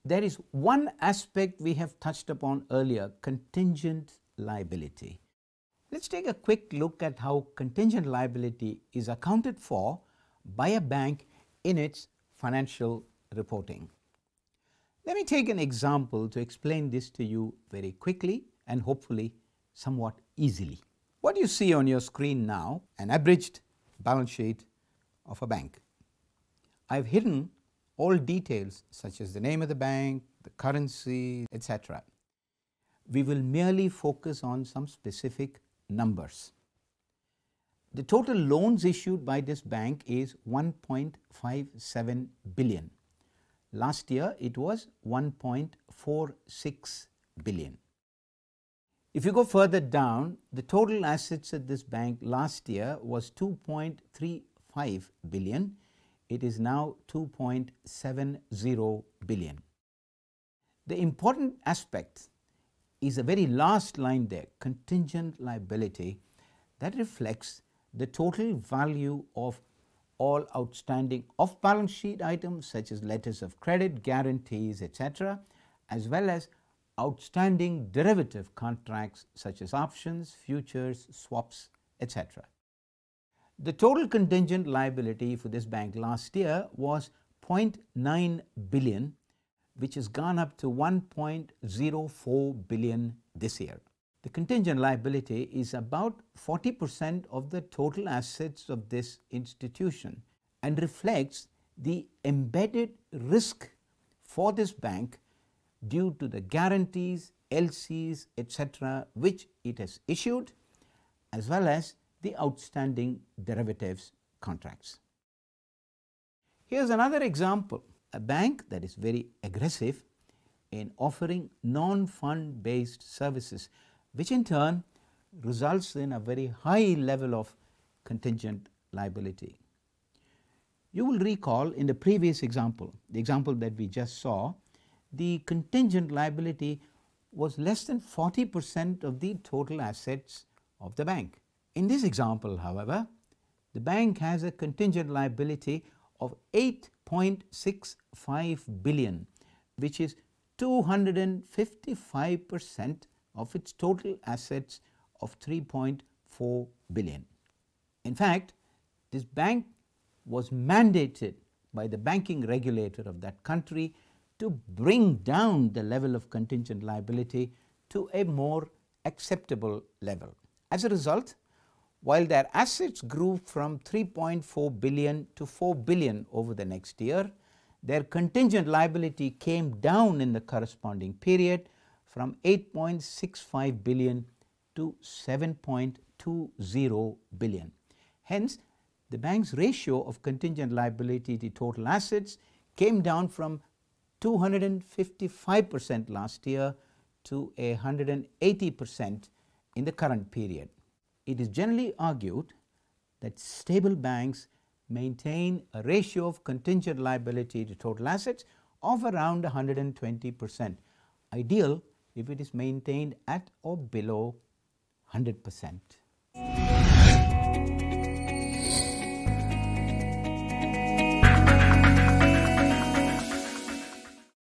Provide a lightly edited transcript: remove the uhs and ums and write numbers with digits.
There is one aspect we have touched upon earlier, contingent liability. Let's take a quick look at how contingent liability is accounted for by a bank in its financial reporting. Let me take an example to explain this to you very quickly and hopefully somewhat easily. What you see on your screen now, an abridged balance sheet of a bank. I've hidden all details such as the name of the bank, the currency, etc. We will merely focus on some specific numbers. The total loans issued by this bank is 1.57 billion. Last year it was 1.46 billion. If you go further down, the total assets at this bank last year was 2.35 billion. It is now 2.70 billion. The important aspect is the very last line there, contingent liability, that reflects the total value of all outstanding off-balance sheet items such as letters of credit, guarantees, etc., as well as outstanding derivative contracts such as options, futures, swaps, etc. The total contingent liability for this bank last year was 0.9 billion, which has gone up to 1.04 billion this year. The contingent liability is about 40% of the total assets of this institution and reflects the embedded risk for this bank due to the guarantees, LCs, etc., which it has issued, as well as the outstanding derivatives contracts. Here's another example, a bank that is very aggressive in offering non-fund based services, which in turn results in a very high level of contingent liability. You will recall in the previous example, the example that we just saw, the contingent liability was less than 40% of the total assets of the bank. In this example, however, the bank has a contingent liability of 8.65 billion, which is 255% of its total assets of 3.4 billion. In fact, this bank was mandated by the banking regulator of that country to bring down the level of contingent liability to a more acceptable level. As a result, while their assets grew from 3.4 billion to 4 billion over the next year, their contingent liability came down in the corresponding period from 8.65 billion to 7.20 billion. Hence, the bank's ratio of contingent liability to total assets came down from 255% last year to 180% in the current period. It is generally argued that stable banks maintain a ratio of contingent liability to total assets of around 120%, ideal if it is maintained at or below 100%.